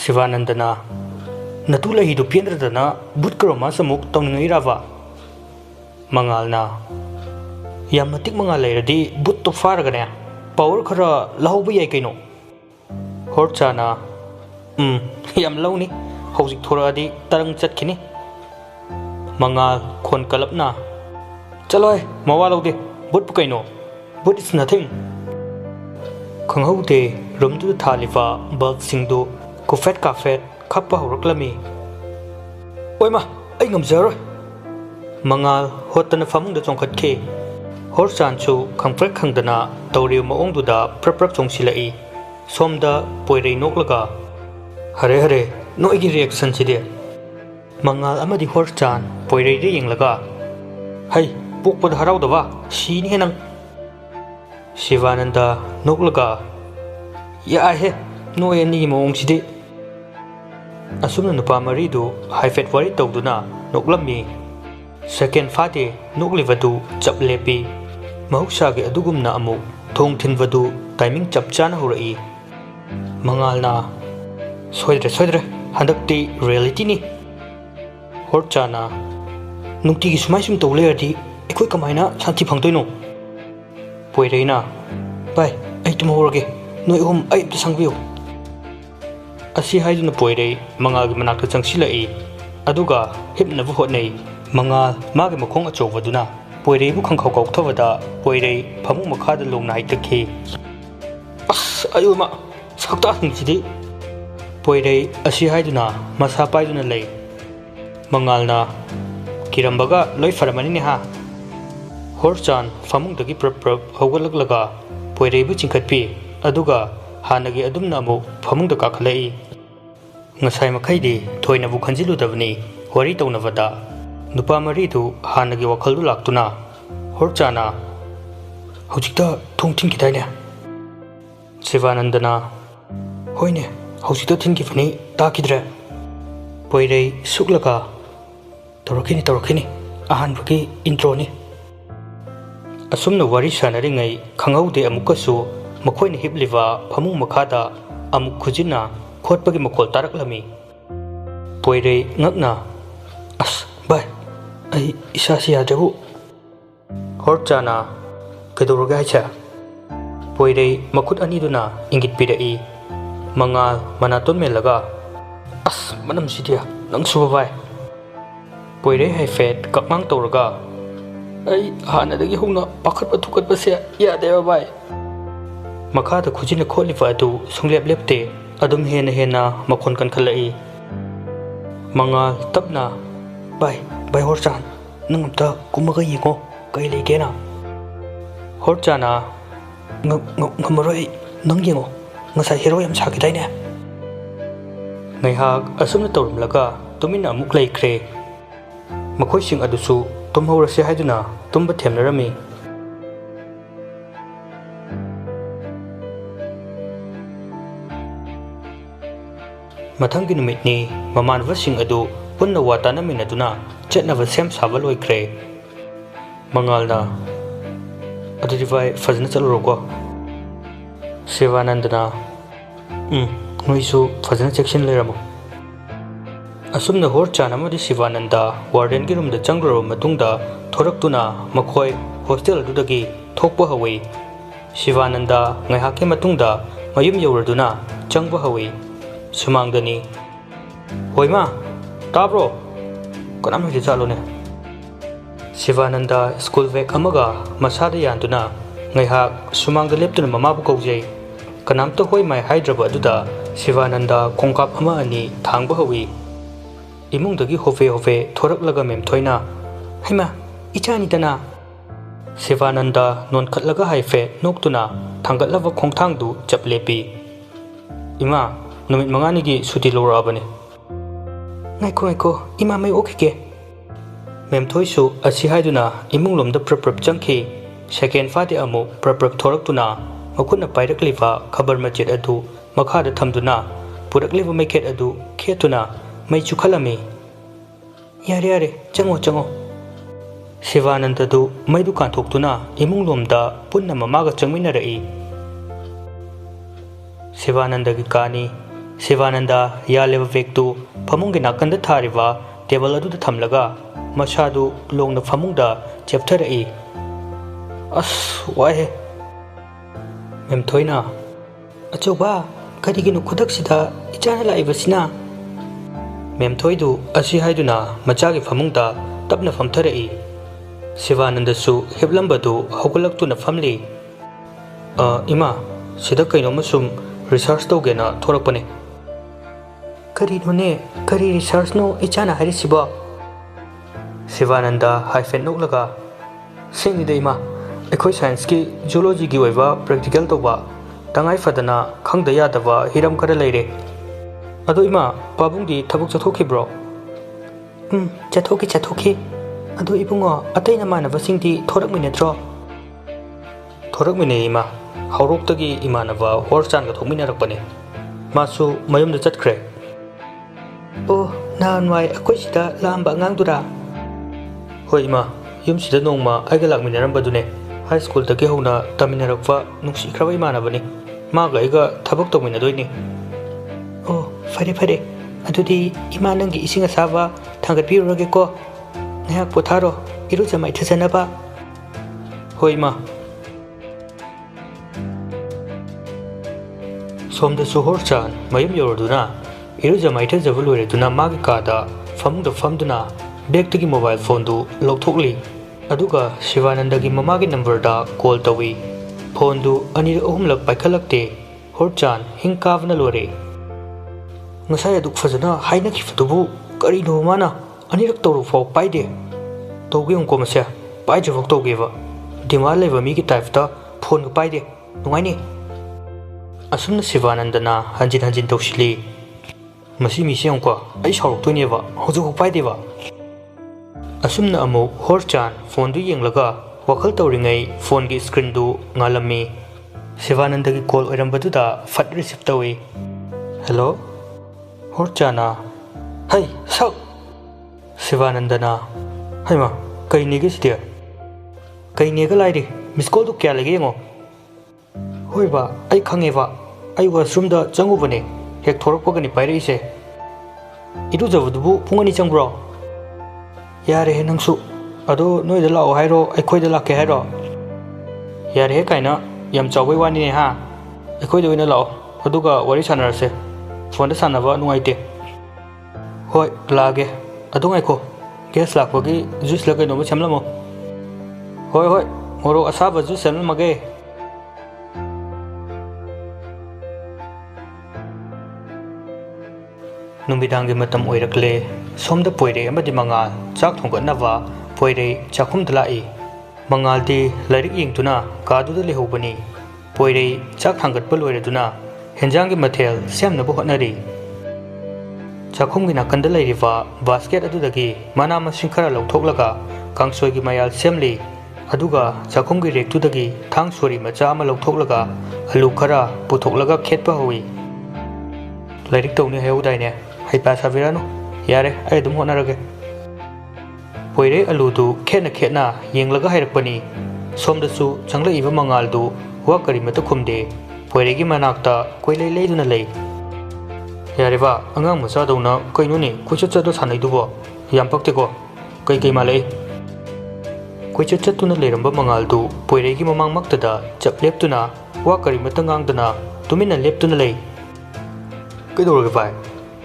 Sivanandana Natula hidu piendradana butkaro masamuk tawningai rava Mangalna Yamatik mangalai but to faragane power khara lahauba yai kaino Horchana yam launi hauzik thoradi tarang chatkini Mangal khon kalapna Chaloi mawalaude but kaino but is nothing Khonghaude rumdu thalifa bulb singdu kufet kafet khappa horoklami Oima ai ngamjaroi Mangal hotana famungda chongkhatke Horchanchu khangprek khangdana tawriu maongduda praprak chongsilai somda poirei noklaga hare hare noigi reaction chide Mangal amadi Horchan poirei re yenglaga hai pokpad haraudaba sini henang Sivananda noklaga ya he no eni maongside asumna nupa maridu haifet wari tawduna noklami second fade noklivadu chaplepi Mahusagi adugumna amu thong thinvadu timing chapchana horai Mangalna soidre handakti reality ni Horchana nungti gi sumai sum tawleadi ekoi kamaina santi phangtoino Poireina bai ai tumorage noi hom ai sangbiu Asi haiduna poirei Mangal gi manakta changsilai aduga hipnabu hotnei Mangal magi makhong achowduna Poirei bu khangkhau kaukthawada poirei phamung makhada longna itakhi as ayuma sakta hingchidi poirei asi haiduna masa paiduna lei Mangalna kirambaga loi faramani ne ha Horchan phamung dagi prap hawgalaklaga poirei bu chingkhatpi aduga hanagi adumna amu phamung da kakhalai ngasai makhaidi thoina bu khanjiludabni wari tawnavada Nupa maridu hanagi wakhaldu laktuna Horchana Hojikta thongtin kitaine Sivanandana Hoine hojikta thinkifani takidre Poirei suklaga Torokini ahanbagi intro ni Asumna wari sanaringai khangaude amukasu makhoina hibliva phamung makhada amuk khujina khotpagi makhol taraklami Poirei ngakna as bai ai isasi yadebu Horchana kedoroga hacha Poirei makhut aniduna ingit pirai Mangal manaton melaga as manam sidia nang suba bai Poirei haifet kakmang tawraga ai hanadagi hungna pakhat pathukat base yadeba bai Makhada khujina kholifa adu sunglep lepte adum hena makhon kan khalai Mangal tapna bai Horchan nangta kumaga yiko kai legena Horchana ngamaroi nang yengo ngasai hero yam sakidaine ngaihak asumna tawrumlaga tumina amuk laikre makhoi sing adusu tumhorase haiduna tumba themnarami Mathangi numitni mamanvasing adu punna watana minaduna chetnava sem saba loikre Mangalna adivai fazna chalrogo Sivanandana noisu fazna section leramo Asumna Horchana amadi Sivananda warden gi roomda changraro matungda thoraktuna makhoi hostel adudagi thokpa hawi Sivananda ngaihake matungda mayum yauraduna changba hawi Sumangdani Hoima tabro kanam hidi chalone Sivananda school vek amaga masada yanduna ngaihak sumangda leptuna mamabu kaujai kanamta hoi mai hydraba aduda Sivananda kongkap ama ani thangba hawi imungdagi hofe thoraklaga memthoina haima ichani tana Sivananda nonkhatlaga haife noktuna thangatlava khongthangdu chaplepi Ima numit manganigi suti lorabane Ngaiko ima mai okike Memthoisu asi haiduna imunglomda prap changki second fade amu prap thoraktuna makhutna pairakliva khabar machit adu makhada thamduna purakliva maiket adu khetuna mai chukhalami yare chango Sivananda du mai du kanthokhtuna imunglomda punna mamaga changminarai Sivananda gi kani Sivananda yaleva vektu famunggi nakanda thariva table adu thamlaga masadu longna famungda cheptharai as wai mem thoina achoba kariginu khudak sida ichana laibasina mem thoidu asi haiduna machagi famungda tapna famtharai Sivananda su heblambadu hogulaktuna family ima sida kaino masum research togena thorakpane kari none kari research no ichana hari siba Sivananda hyphen noklaga singni de ima ekhoi science ki geology gi oiba practical toba tangai fadana khangda yadaba hiram kara leire ado ima pabungdi thabuk chathokhi bro chathokhi ado ibungo ataina manabasingdi thorakminetro thorakmine ima hauroktagi imanaba horchan ga thokminarakpane masu mayumda chatkre oh nanwai akoi sida lamba ngangdura hoi ima yum sida nongma aiga lakminarambadune high school dagi hona taminarakwa nungsikraba imanabane maga aiga thabak tokminadoini oh fare adudi imanangi isinga saba thangatpirurage ko nayak potharo iruja maithasanaba hoi ima somda suhorchan mayum yoroduna iruja maithajabu loireduna magi kada famduna bag mobile phone du lokthokli aduga Sivanandagi mamagi number da call tawi phone du anir ahumlak paikhalakte horchan hingkavna lore ngasai aduk fazana haina khifudubu kari no mana anirak toru fo paide togi ongko masya paije fok togeva dimal leva mi ki type ta phone ga paide nungai asumna Sivanandana hanjin tawsili masi mi se ongko ai sarok toineva hoju paideva asumna amu horchan phone du yenglaga wakhal tawringai phone gi screen du ngalami Sivanandagi call oirambadu fat receive tawi hello horchana hai sak Sivanandana haima kai nege stia kai nega lairi miss call du kya lege ngo hoiba ai khangeva ai washroom da changu bane hek thorok pagani paire ise idu jabudu pungani changbro yare nangsu ado noi da lao hairo ai khoi da lakke hairo yare kaina yam chawai wani ne ha ai khoi da wina lao aduga wari sanarase phone da sanaba nuaite hoi lage adu ngai ko gas lakpagi juice la kaino ma chamlamo hoi moro asaba juice chamlamage numidangi matam oirakle somda poire amadi mangal chak thongganava poire chakhum dlai mangal di lairik yingtuna kadu de lehobani poire chak thangat paloireduna henjangi mathel semna bo honari chakhum gi nakanda lairiva basket adudagi mana masing khara lawthoklaga kangsoi gi mayal semli aduga chakhum gi rek tudagi thang sori macha ama lawthoklaga alu khara puthoklaga khetpa howi lairik tawni heudaine hai pasa virano yare ai dum honarage poire alu du khena yenglaga hairakpani somdasu changla iba mangal du wa kari mata khumde poire gi manakta koilei leiduna lei yare ba angang macha dawna kaino ne kuchacha do sanai dubo yampakte ko kai malei kuchacha tuna leramba mangal du poire gi mamang makta da chapleptuna wa kari mata ngangdana tumina leptuna lei kaidorge bai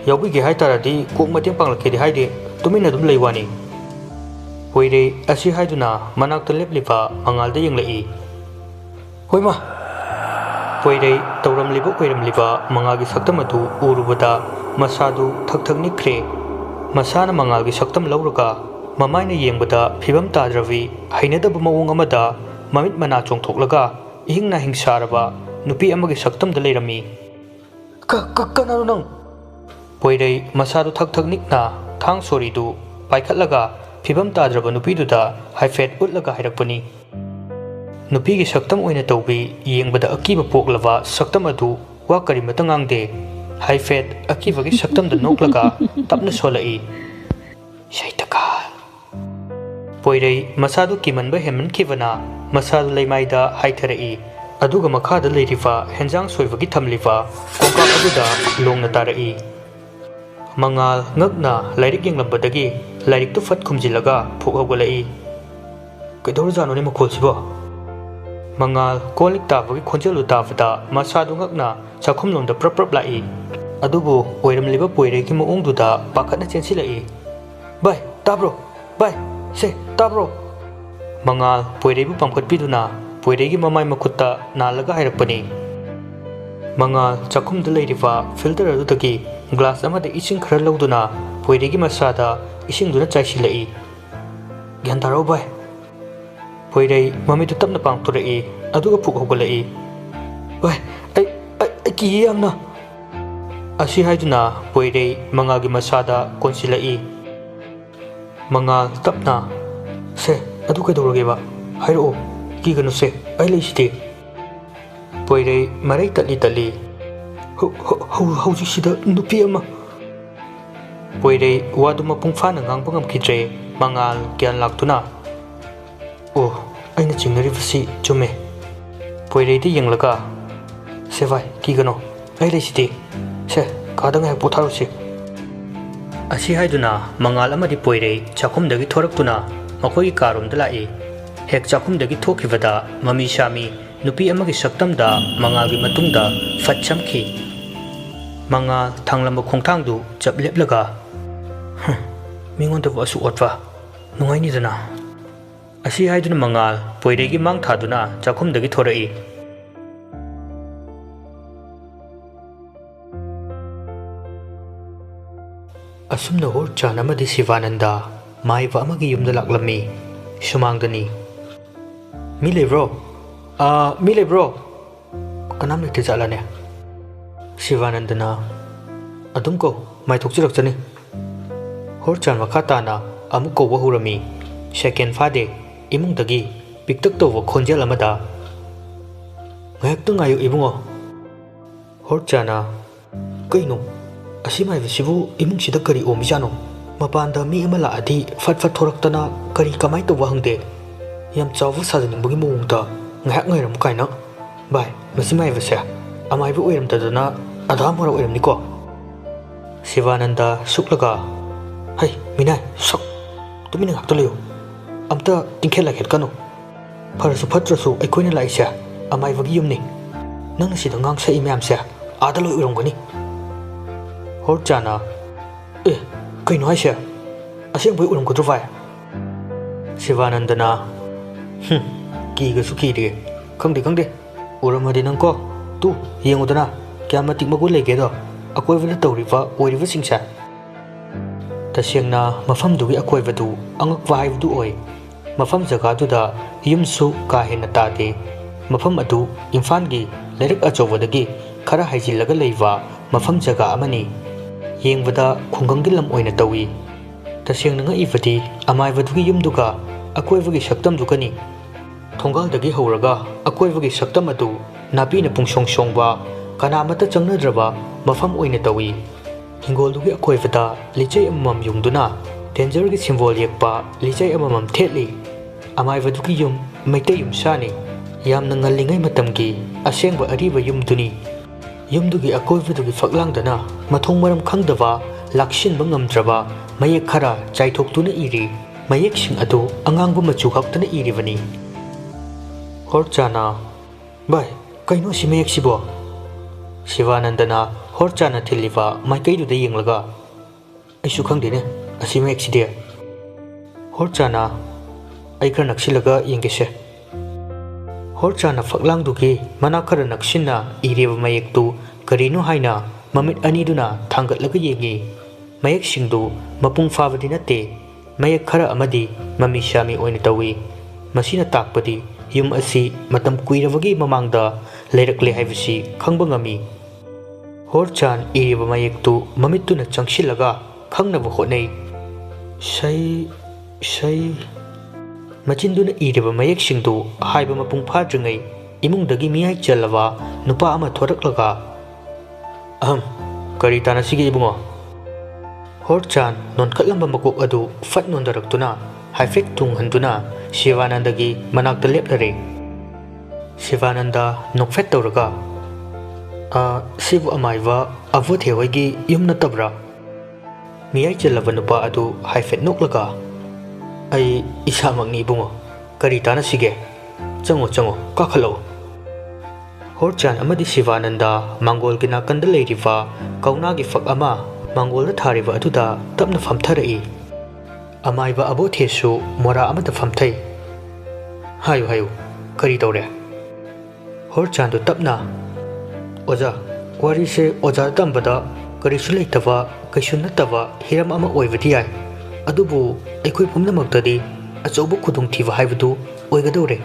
yawi ge haitaradi kok mateng panglake de haide tumina dum leiwani poire asi haiduna manakta leplipa mangal de yenglei hoima poire tawramliba koiramliba mangagi saktamatu urubada masadu thak nikre masana mangalgi saktam lauraga mamaina yengbada phibam tadravi hainadaba mawong amada mamit mana chongthoklaga ihingna hingsaraba nupi amagi saktam da leirami kanaro nang poire masadu thak nikna thang sori du paikhatlaga phibam tadraba nupi du da haifet utlaga hairakpani nupi gi saktam oina tawbi yengbada akiba poklava saktam adu wa kari matangangde haifet akiba gi saktam da noklaga tapna solai Seitakal poire masadu kimanba heman kivana masadu leimaida haitharai ꯑꯗꯨꯒ ꯃꯈꯥꯗ ꯂꯩꯔꯤꯕ ꯍꯦꯟꯖꯥꯡ ꯁꯣꯏꯕꯒꯤ ꯊꯝꯂꯤꯕ ꯀꯣꯡꯀꯥꯞ ꯑꯗꯨꯗ ꯂꯣꯡꯅ ꯇꯥꯔꯛꯏ꯫ ꯃꯉꯥꯜ ꯉꯛꯅ ꯂꯥꯏꯔꯤꯛ ꯌꯦꯡꯂꯝꯕꯗꯒꯤ ꯂꯥꯏꯔꯤꯛꯇꯨ ꯐꯠ ꯈꯨꯝꯖꯤꯜꯂꯒ ꯐꯨꯛ ꯍꯧꯒꯠꯂꯛꯏ꯫ ꯀꯩꯗꯧꯔꯖꯥꯠꯅꯣꯅꯦ ꯃꯈꯣꯜꯁꯤꯕꯣ? ꯃꯉꯥꯜ ꯀꯣꯜ ꯂꯤꯛ ꯇꯥꯕꯒꯤ ꯈꯣꯟꯖꯦꯜꯗꯨ ꯇꯥꯕꯗ ꯃꯁꯥꯗꯨ ꯉꯛꯅ ꯆꯥꯛꯈꯨꯝꯂꯣꯝꯗ ꯄ꯭ꯔꯞ ꯄ꯭ꯔꯞ ꯂꯥꯛꯏ꯫ ꯑꯗꯨꯕꯨ ꯑꯣꯏꯔꯝꯂꯤꯕ ꯄꯣꯏꯔꯩꯒꯤ ꯃꯑꯣꯡꯗꯨꯗ ꯄꯥꯈꯠꯅ ꯆꯦꯟꯁꯤꯜꯂꯛꯏ꯫ ꯚꯥꯏ ꯇꯥꯕ꯭ꯔꯣ? ꯚꯥꯏ ꯁꯦ ꯇꯥꯕ꯭ꯔꯣ? ꯃꯉꯥꯜ ꯄꯣꯏꯔꯩꯕꯨ ꯄꯥꯡꯈꯠꯄꯤꯗꯨꯅ ꯄꯣꯏꯔꯩꯒꯤ ꯃꯃꯥꯏ ꯃꯈꯨꯠꯇ ꯅꯥꯜꯂꯒ ꯍꯥꯏꯔꯛꯄꯅꯤ꯫ ꯃꯉꯥꯜ ꯆꯥꯛꯈꯨꯝꯗ ꯂꯩꯔꯤꯕ ꯐꯤꯜꯇꯔ ꯑꯗꯨꯗꯒꯤ ꯒ꯭ꯂꯥꯁ ꯑꯃꯗ ꯏꯁꯤꯡ ꯈꯔ ꯂꯧꯗꯨꯅ ꯄꯣꯏꯔꯩꯒꯤ ꯃꯁꯥꯗ ꯏꯁꯤꯡꯗꯨꯅ ꯆꯥꯏꯁꯤꯜꯂꯛꯏ꯫ ꯒ꯭ꯌꯥꯟ ꯇꯥꯔꯣ ꯚꯥꯏ꯫ ꯄꯣꯏꯔꯩ ꯃꯃꯤꯠꯇꯨ ꯇꯞꯅ ꯄꯥꯡꯊꯣꯔꯛꯏ ꯑꯗꯨꯒ ꯐꯨꯛ ꯍꯧꯒꯠꯂꯛꯏ꯫ ꯚꯥꯏ ꯑꯩ ꯀꯤꯌꯦ ꯌꯥꯝꯅ꯫ ꯑꯁꯤ ꯍꯥꯏꯗꯨꯅ ꯄꯣꯏꯔꯩ ꯃꯉꯥꯜꯒꯤ ꯃꯁꯥꯗ ꯀꯣꯟꯁꯤꯜꯂꯛꯏ꯫ ꯃꯉꯥꯜ ꯇꯞꯅ ꯁꯦ ꯑꯗꯨ ꯀꯩꯗꯧꯔꯒꯦꯕ? ꯍꯥꯏꯔꯛꯑꯣ, ꯀꯤꯒꯅꯨ ꯁꯦ, ꯑꯩ ꯂꯩꯁꯤꯗꯤ꯫ ꯄꯣꯏꯔꯩ ꯃꯔꯩ ꯇꯠꯂꯤ ꯍꯧꯖꯤꯛꯁꯤꯗ ꯅꯨꯄꯤ ꯑꯃ꯫ ꯄꯣꯏꯔꯩ ꯋꯥꯗꯨ ꯃꯄꯨꯡ ꯐꯥꯅ ꯉꯥꯡꯕ ꯉꯝꯈꯤꯗ꯭ꯔꯦ꯫ ꯃꯉꯥꯜ ꯒ꯭ꯌꯥꯟ ꯂꯥꯛꯇꯨꯅ ꯑꯣ ꯑꯩꯅ ꯆꯤꯡꯅꯔꯤꯕꯁꯤ ꯆꯨꯝꯃꯦ꯫ ꯄꯣꯏꯔꯩꯗ ꯌꯦꯡꯂꯒ ꯁꯦ ꯚꯥꯏ ꯀꯤꯒꯅꯣ, ꯑꯩ ꯂꯩꯁꯤꯗꯤ, ꯁꯦ ꯀꯥꯗ ꯉꯥꯏꯍꯥꯛ ꯄꯣꯊꯥꯔꯨꯁꯤ꯫ ꯑꯁꯤ ꯍꯥꯏꯗꯨꯅ ꯃꯉꯥꯜ ꯑꯃꯗꯤ ꯄꯣꯏꯔꯩ ꯆꯥꯛꯈꯨꯝꯗꯒꯤ ꯊꯣꯔꯛꯇꯨꯅ ꯃꯈꯣꯏꯒꯤ ꯀꯥꯔꯣꯝꯗ ꯂꯥꯛꯏ꯫ ꯍꯦꯛ ꯆꯥꯛꯈꯨꯝꯗꯒꯤ ꯊꯣꯛꯈꯤꯕꯗ ꯃꯃꯤ ꯁꯥꯃꯤ ꯅꯨꯄꯤ ꯑꯃꯒꯤ ꯁꯛꯇꯝꯗ ꯃꯉꯥꯜꯒꯤ ꯃꯇꯨꯡꯗ ꯐꯠ ꯆꯝꯈꯤ꯫ ꯃꯉꯥꯜ ꯊꯥꯡꯂꯝꯕ ꯈꯣꯡꯊꯥꯡꯗꯨ ꯆꯞ ꯂꯦꯞꯂꯒ ꯃꯤꯉꯣꯟꯗꯕꯨ ꯑꯁꯨꯛ ꯑꯣꯠꯄ ꯅꯨꯡꯉꯥꯏꯅꯤꯗꯅ꯫ ꯑꯁꯤ ꯍꯥꯏꯗꯨꯅ ꯃꯉꯥꯜ ꯄꯣꯏꯔꯩꯒꯤ ꯃꯥꯡ ꯊꯥꯗꯨꯅ ꯆꯥꯛꯈꯨꯝꯗꯒꯤ ꯊꯣꯔꯛꯏ꯫ ꯑꯁꯨꯝꯅ ꯍꯣꯔꯆꯥꯟ ꯑꯃꯗꯤ ꯁꯤꯕꯥꯅꯟꯗ ꯃꯥꯏꯕ ꯑꯃꯒꯤ ꯌꯨꯝꯗ ꯂꯥꯛꯂꯝꯃꯤ꯫ ꯁꯨꯃꯥꯡꯗꯅꯤ꯫ ꯃꯤ ꯂꯩꯕ꯭ꯔꯣ? ꯃꯤ ꯂꯩꯕ꯭ꯔꯣ? ꯀꯅꯥꯝ ꯂꯩꯇꯦ ꯖꯥꯠꯂꯥꯅꯦ? ꯁꯤꯕꯥꯅꯟꯗꯅ ꯑꯗꯨꯝ ꯀꯧ ꯃꯥꯏꯊꯣꯛꯆꯔꯛꯆꯅꯤ꯫ ꯍꯣꯔꯆꯥꯟ ꯃꯈꯥ ꯇꯥꯅ ꯑꯃꯨꯛ ꯀꯧꯕ ꯍꯧꯔꯝꯃꯤ꯫ ꯁꯦꯀꯦꯟ ꯐꯥꯗꯦ ꯏꯃꯨꯡꯗꯒꯤ ꯄꯤꯛꯇꯛ ꯇꯧꯕ ꯈꯣꯟꯖꯦꯜ ꯑꯃꯗ ꯉꯥꯏꯍꯥꯛꯇꯪ ꯉꯥꯏꯌꯨ ꯏꯕꯨꯡꯉꯣ꯫ ꯍꯣꯔꯆꯥꯟꯅ ꯀꯩꯅꯣ ꯑꯁꯤ ꯃꯥꯏꯕꯁꯤꯕꯨ ꯏꯃꯨꯡꯁꯤꯗ ꯀꯔꯤ ꯑꯣꯝꯃꯤꯖꯥꯠꯅꯣ? ꯃꯄꯥꯟꯗ ꯃꯤ ꯑꯃ ꯂꯥꯛꯑꯗꯤ ꯐꯠ ꯐꯠ ꯊꯣꯔꯛꯇꯅ ꯀꯃꯥꯏꯅ ꯇꯧꯕ ꯍꯪꯗꯦ? ꯌꯥꯝ ꯆꯥꯎꯕ ꯁꯥꯖꯅꯤꯡꯕꯒꯤ ꯃꯑꯣꯡꯗ ꯉꯥꯏꯍꯥꯛ ꯉꯥꯏꯔꯝꯃꯨ ꯀꯥꯏꯅ꯫ ꯚꯥꯏ ꯃꯁꯤ ꯃꯥꯏꯕꯁꯦ ꯑꯃꯥꯏꯕ ꯑꯣꯏꯔꯝꯗꯗꯅ ꯑꯙꯥ ꯃꯣꯔꯥ ꯑꯣꯏꯔꯝꯅꯤꯀꯣ? ꯁꯤꯕꯥꯅꯟꯗ ꯁꯨꯛꯂꯒ ꯍꯩ ꯃꯤꯅꯥꯏ ꯁꯛ ꯇꯨꯃꯤꯟꯅ ꯉꯥꯛꯇ ꯂꯩꯌꯨ, ꯑꯝꯇ ꯇꯤꯡꯈꯦꯠ ꯂꯥꯏꯈꯦꯠꯀꯅꯨ꯫ ꯐꯔꯁꯨ ꯐꯠꯇ꯭ꯔꯁꯨ ꯑꯩꯈꯣꯏꯅ ꯂꯥꯛꯏꯁꯦ ꯑꯃꯥꯏꯕꯒꯤ ꯌꯨꯝꯅꯤ꯫ ꯅꯪꯅ ꯁꯤꯗ ꯉꯥꯡꯁꯛꯏ ꯃꯌꯥꯝꯁꯦ ꯑꯥꯗ ꯂꯣꯏ ꯑꯣꯏꯔꯝꯒꯅꯤ꯫ ꯍꯣꯔꯆꯥꯟꯅ ꯀꯩꯅꯣ ꯍꯥꯏꯁꯦ? ꯑꯁꯦꯡꯕꯩ ꯑꯣꯏꯔꯝꯒꯗ꯭ꯔꯣ ꯚꯥꯏ? ꯁꯤꯕꯥꯅꯟꯗꯅ ꯀꯤꯒꯁꯨ ꯀꯤꯔꯦ꯫ ꯈꯪꯗꯦ ꯎꯔꯝꯃꯗꯤ ꯅꯪꯀꯣ ꯇꯨ ꯌꯦꯡꯉꯨꯗꯅ ꯀꯌꯥꯝ ꯃꯇꯤꯛ ꯃꯒꯨꯟ ꯂꯩꯒꯦꯗꯣ ꯑꯀꯣꯏꯕꯗ ꯇꯧꯔꯤꯕ ꯑꯣꯏꯔꯤꯕꯁꯤꯡꯁꯦ꯫ ꯇꯁꯦꯡꯅ ꯃꯐꯝꯗꯨꯒꯤ ꯑꯀꯣꯏꯕꯗꯨ ꯑꯉꯛꯄ ꯍꯥꯏꯕꯗꯨ ꯑꯣꯏ꯫ ꯃꯐꯝ ꯖꯒꯥꯗꯨꯗ ꯌꯨꯝꯁꯨ ꯀꯥ ꯍꯦꯟꯅ ꯇꯥꯗꯦ꯫ ꯃꯐꯝ ꯑꯗꯨ ꯏꯝꯐꯥꯜꯒꯤ ꯂꯩꯔꯛ ꯑꯆꯧꯕꯗꯒꯤ ꯈꯔ ꯍꯥꯏꯖꯤꯜꯂꯒ ꯂꯩꯕ ꯃꯐꯝ ꯖꯒꯥ ꯑꯃꯅꯤ꯫ ꯌꯦꯡꯕꯗ ꯈꯨꯡꯒꯪꯒꯤ ꯂꯝ ꯑꯣꯏꯅ ꯇꯧꯏ꯫ ꯇꯁꯦꯡꯅ ꯉꯛꯏꯕꯗꯤ ꯑꯃꯥꯏꯕꯗꯨꯒꯤ ꯌꯨꯝꯗꯨꯒ ꯑꯀꯣꯏꯕꯒꯤ ꯁꯛꯇꯝꯗꯨꯒꯅꯤ꯫ ꯊꯣꯡꯒꯥꯜꯗꯒꯤ ꯍꯧꯔꯒ ꯑꯀꯣꯏꯕꯒꯤ ꯁꯛꯇꯝ ꯑꯗꯨ ꯅꯥꯄꯤꯅ ꯄꯨꯡꯁꯣꯡ ꯁꯣꯡꯕ ꯀꯅꯥꯃꯠꯇ ꯆꯪꯅꯗ꯭ꯔꯕ ꯃꯐꯝ ꯑꯣꯏꯅ ꯇꯧꯏ꯫ ꯍꯤꯡꯒꯣꯜꯗꯨꯒꯤ ꯑꯀꯣꯏꯕꯗ ꯂꯤꯆꯩ ꯑꯃꯃꯝ ꯌꯨꯡꯗꯨꯅ ꯗꯦꯟꯖꯔꯒꯤ ꯁꯤꯝꯕꯣꯜ ꯌꯦꯛꯄ ꯂꯤꯆꯩ ꯑꯃꯃꯝ ꯊꯦꯠꯂꯤ꯫ ꯑꯃꯥꯏꯕꯗꯨꯒꯤ ꯌꯨꯝ ꯃꯩꯇꯩ ꯌꯨꯝꯁꯥꯅꯤ꯫ ꯌꯥꯝꯅ ꯉꯜꯂꯤꯉꯩ ꯃꯇꯝꯒꯤ ꯑꯁꯦꯡꯕ ꯑꯔꯤꯕ ꯌꯨꯝꯗꯨꯅꯤ꯫ ꯌꯨꯝꯗꯨꯒꯤ ꯑꯀꯣꯏꯕꯗꯨꯒꯤ ꯐꯛꯂꯥꯡꯗꯅ ꯃꯊꯣꯡ ꯃꯔꯝ ꯈꯪꯗꯕ ꯂꯥꯛꯁꯤꯟꯕ ꯉꯝꯗ꯭ꯔꯕ ꯃꯌꯦꯛ ꯈꯔ ꯆꯥꯏꯊꯣꯛꯇꯨꯅ ꯏꯔꯤ꯫ ꯃꯌꯦꯛꯁꯤꯡ ꯑꯗꯨ ꯑꯉꯥꯡꯕ ꯃꯆꯨ ꯈꯛꯇꯅ ꯏꯔꯤꯕꯅꯤ꯫ ꯍꯣꯔꯆꯥꯟꯅ ꯚꯥꯏ ꯀꯩꯅꯣ ꯁꯤ ꯃꯌꯦꯛꯁꯤꯕꯣ? ꯁꯤꯕꯥꯅꯟꯗꯅ ꯍꯣꯔꯆꯥꯟꯅ ꯊꯤꯜꯂꯤꯕ ꯃꯥꯏꯀꯩꯗꯨꯗ ꯌꯦꯡꯂꯒ ꯑꯩꯁꯨ ꯈꯪꯗꯦꯅꯦ ꯑꯁꯤ ꯃꯌꯦꯛꯁꯤꯗꯤ꯫ ꯍꯣꯔꯆꯥꯟꯅ ꯑꯩ ꯈꯔ ꯅꯛꯁꯤꯜꯂꯒ ꯌꯦꯡꯒꯦꯁꯦ꯫ ꯍꯣꯔꯆꯥꯟꯅ ꯐꯛꯂꯥꯡꯗꯨꯒꯤ ꯃꯅꯥꯛ ꯈꯔ ꯅꯛꯁꯤꯟꯅ ꯏꯔꯤꯕ ꯃꯌꯦꯛꯇꯨ ꯀꯔꯤꯅꯣ ꯍꯥꯏꯅ ꯃꯃꯤꯠ ꯑꯅꯤꯗꯨꯅ ꯊꯥꯡꯒꯠꯂꯒ ꯌꯦꯡꯉꯤ꯫ ꯃꯌꯦꯛꯁꯤꯡꯗꯨ ꯃꯄꯨꯡ ꯐꯥꯕꯗꯤ ꯅꯠꯇꯦ꯫ ꯃꯌꯦꯛ ꯈꯔ ꯑꯃꯗꯤ ꯃꯃꯤ ꯁꯥꯃꯤ ꯑꯣꯏꯅ ꯇꯧꯏ꯫ ꯃꯁꯤꯅ ꯇꯥꯛꯄꯗꯤ ꯌꯨꯝ ꯑꯁꯤ ꯃꯇꯝ ꯀꯨꯏꯔꯕꯒꯤ ꯃꯃꯥꯡꯗ ꯂꯩꯔꯛꯂꯦ ꯍꯥꯏꯕꯁꯤ ꯈꯪꯕ ꯉꯝꯃꯤ꯫ ꯍꯣꯔꯆꯥꯟ ꯏꯔꯤꯕ ꯃꯌꯦꯛꯇꯨ ꯃꯃꯤꯠꯇꯨꯅ ꯆꯪꯁꯤꯜꯂꯒ ꯈꯪꯅꯕ ꯍꯣꯠꯅꯩ꯫ ꯁꯩ ꯃꯆꯤꯟꯗꯨꯅ ꯏꯔꯤꯕ ꯃꯌꯦꯛꯁꯤꯡꯗꯨ ꯍꯥꯏꯕ ꯃꯄꯨꯡ ꯐꯥꯗ꯭ꯔꯤꯉꯩ ꯏꯃꯨꯡꯗꯒꯤ ꯃꯤꯌꯥꯏ ꯆꯜꯂꯕ ꯅꯨꯄꯥ ꯑꯃ ꯊꯣꯔꯛꯂꯒ ꯀꯔꯤ ꯇꯥꯟꯅꯁꯤꯒꯦ ꯏꯕꯨꯡꯉꯣ? ꯍꯣꯔꯆꯥꯟ ꯅꯣꯟꯈꯠꯂꯝꯕ ꯃꯀꯣꯛ ꯑꯗꯨ ꯐꯠ ꯅꯣꯟꯊꯔꯛꯇꯨꯅ ꯍꯥꯏꯐꯦꯠ ꯇꯨꯡꯍꯟꯗꯨꯅ ꯁꯤꯕꯥꯅꯟꯗꯒꯤ ꯃꯅꯥꯛꯇ ꯂꯦꯞꯂꯔꯦ꯫ Shivananda nokfet tawraga sibu amaiva avuthe hoigi yum natabra miyai chelaba nupa adu haifet noklaga ai isamangni bungo kari tana sige chango kakhalo Horchan amadi Shivananda Mangol gina kanda leiriva kauna gi fak ama Mangol da thariva aduda tapna famtharai amaiba abothe su mora amada famthai hayu kari tawre Horchan du tapna oja wari se oja tambada kari su leitava kaisu natava hiram ama oivadi yai adubu aikoi pumnamakdadi achobu khudung thiva haibadu oigadore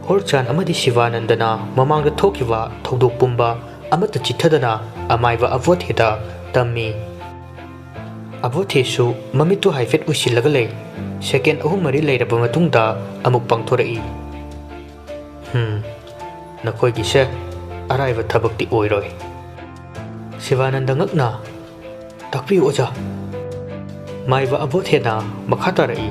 Horchan amadi Shivanandana mamangda thokiva thodok pumba amata chithadana amaiva avotheda tammi avothe su mamitu haifet usilaga lei second ahum mari leiraba matungda amuk pangthorai nakoi gise araiva thabakti oiroi Shivananda ngakna takpi oja maiva abothena makhatarai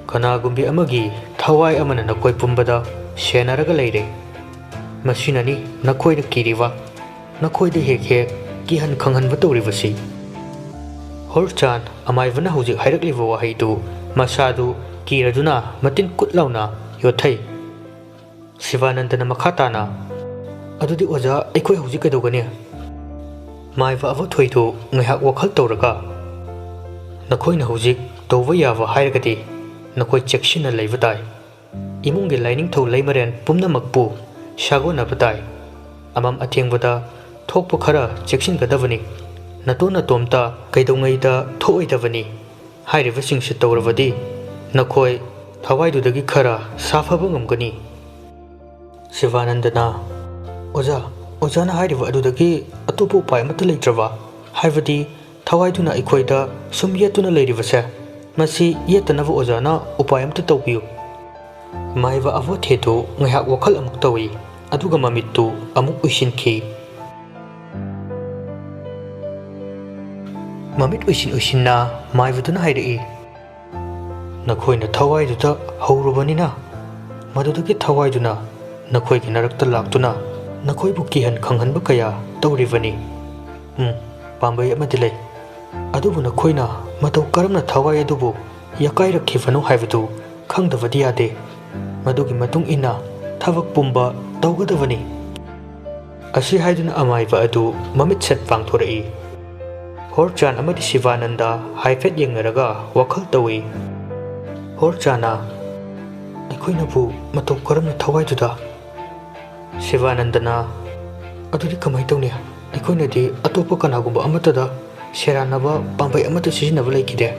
kana gumbi amagi thawai amana nakoi pumbada shenaraga leire masinani nakoi na kiriwa nakoi de hekhe kihan khanghan batawribasi Horchan amaivana hojik hairakliwa wahaidu masadu kiraduna matin kutlauna yothai Shivanandana makhatana adudi oja aikoi hojik kadogani maiva avothoidu ngahak wakhal tawraga nakoi na hojik tawwa yawa hairagadi nakoi chekshina leiva dai imungge Ningthou leimaren pumnamakpu shagona badai amam athengbada thokpa khara chekshin gadavani natona tomta kaidongaida thoidavani hairiva singse tawravadi nakoi thawaidudagi khara safaba ngamgani Shivanandana ojana hairiva adudagi atopo upai amata leitrava haivadi thawaiduna ikoida sum yetuna leirivase masi yetanava ojana upai amta tawbiu maiva avothedu ngahak wakhal amuk tawi aduga mamittu amuk uisinki mamit uisinna maivaduna hairi nakhoina thawaiduta haurubanina madudagi thawaiduna nakhoigi narakta laktuna nakhoibu kihan khanghanba kaya tawrivani pambai amadi lei adubu nakhoina matau karamna thawai adubu yakai rakhivanu haibadu khangdavadi yade madugi matung ina thavak pumba tawgadavani asi haiduna amaiba adu mamit set pangthorai Horchan amadi Shivananda haifet yengnaraga wakhal tawi Horchana aikoinabu matau karamna thawaiduda Shivanandana adudi kamai tawne aikoinadi atopa kanagumba amatada Sheranaba pambai amata sisinaba leikide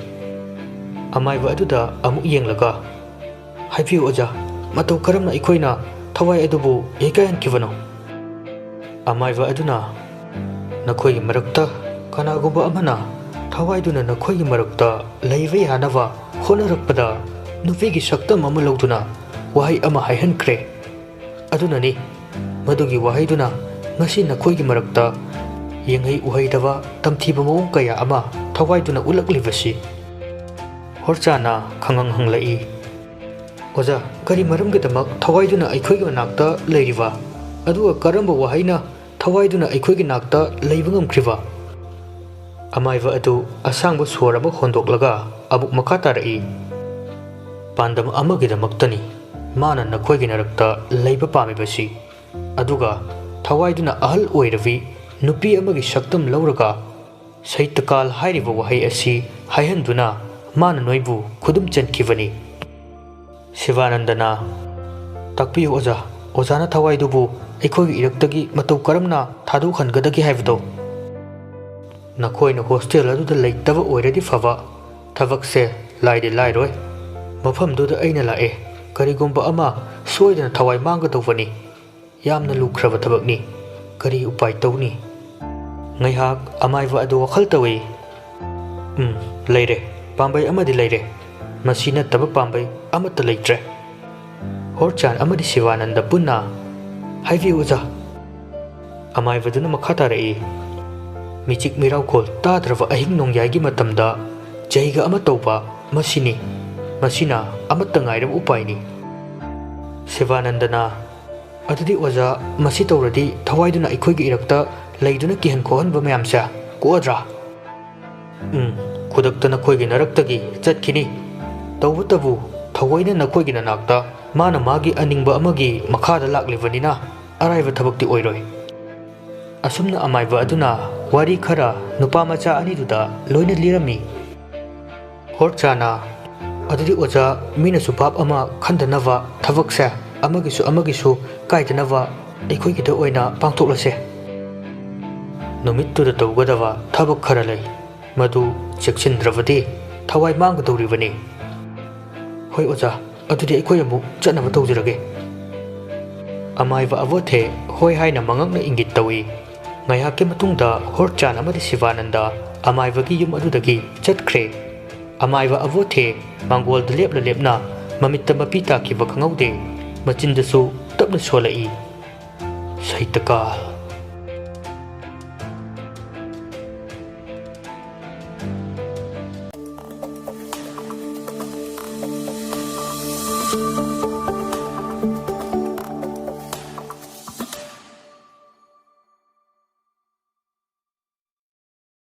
amaiba aduda amuk yenglaga haibiu oja matau karamna aikoina thawai adubu yekayan kivano amaiba aduna nakoi marakta kanagumba amana thawaiduna nakhoigi marakta leiva yanava honarakpada nupigi saktam ama lawduna wahai ama haihankre adunani madugi wahaiduna ngasi nakhoigi marakta yengai uhaidava tamthiba mawong kaya ama thawaiduna ulaklibasi Horchana khangang hanglai oja kari maramgidamak thawaiduna aikhoigi nakta leiriva aduga karamba wahaina thawaiduna aikhoigi nakta leiba ngamkhriva amaiva adu asangba soraba hondoklaga abuk makatarai pandam amagidamaktani mana nakhoigi narakta leiba pamibasi aduga thawaiduna ahal oiravi nupi amagi saktam lauraga Seitakal hairiva wahai asi haihanduna mana noibu khudum chankivani Shivanandana takpiu ojana thawaidubu aikhoigi iraktagi matau karamna thadu khangadagi haibado nakhoina hostel aduda leitava oiradi fava thavakse laide lairoi mafamduda aina lae karigumba ama soidana thawai manggadawani yamna lukhraba thabakni kari upai tawni ngaihak amaiva adu wakhal tawi leire pambai amadi leire masina taba pambai amata leitre Horchan amadi Shivananda punna haivi uja amaiva duna makhatarai michik mirau khol tadrava ahing nongyagi matamda jaiga ama tawba masina amata ngairab upaini Sivanandana adudi oja masi tawradi thawaiduna ikhoigi irakta leiduna kihan khohan ba mayamsa koadra kudaktana khoigi naraktagi chatkini tawbutabu thawaina nakhoigi nanakta mana magi aningba amagi makhada laklivanina araiva thabakti oiroi asumna amaiba aduna wari khara nupa macha ani duda loina lirami horchana adudi oja mina supap ama khandanava thabaksa amagisu kaidanava ikhoigi da oina pangthoklase numittu da tawgadava thabak khara lei madu chekchindravadi thawai manggadoribani hoi oja adudi ikoi amu chanaba tawjirage amaiba avothe hoi haina mangakna ingit tawi ngayake matungda horchan amadi Sivananda amaibagi yum adudagi chatkre amaiba avothe mangol de lepna mamitta mapita ki bakhangaude machindasu tapna solai Seitakal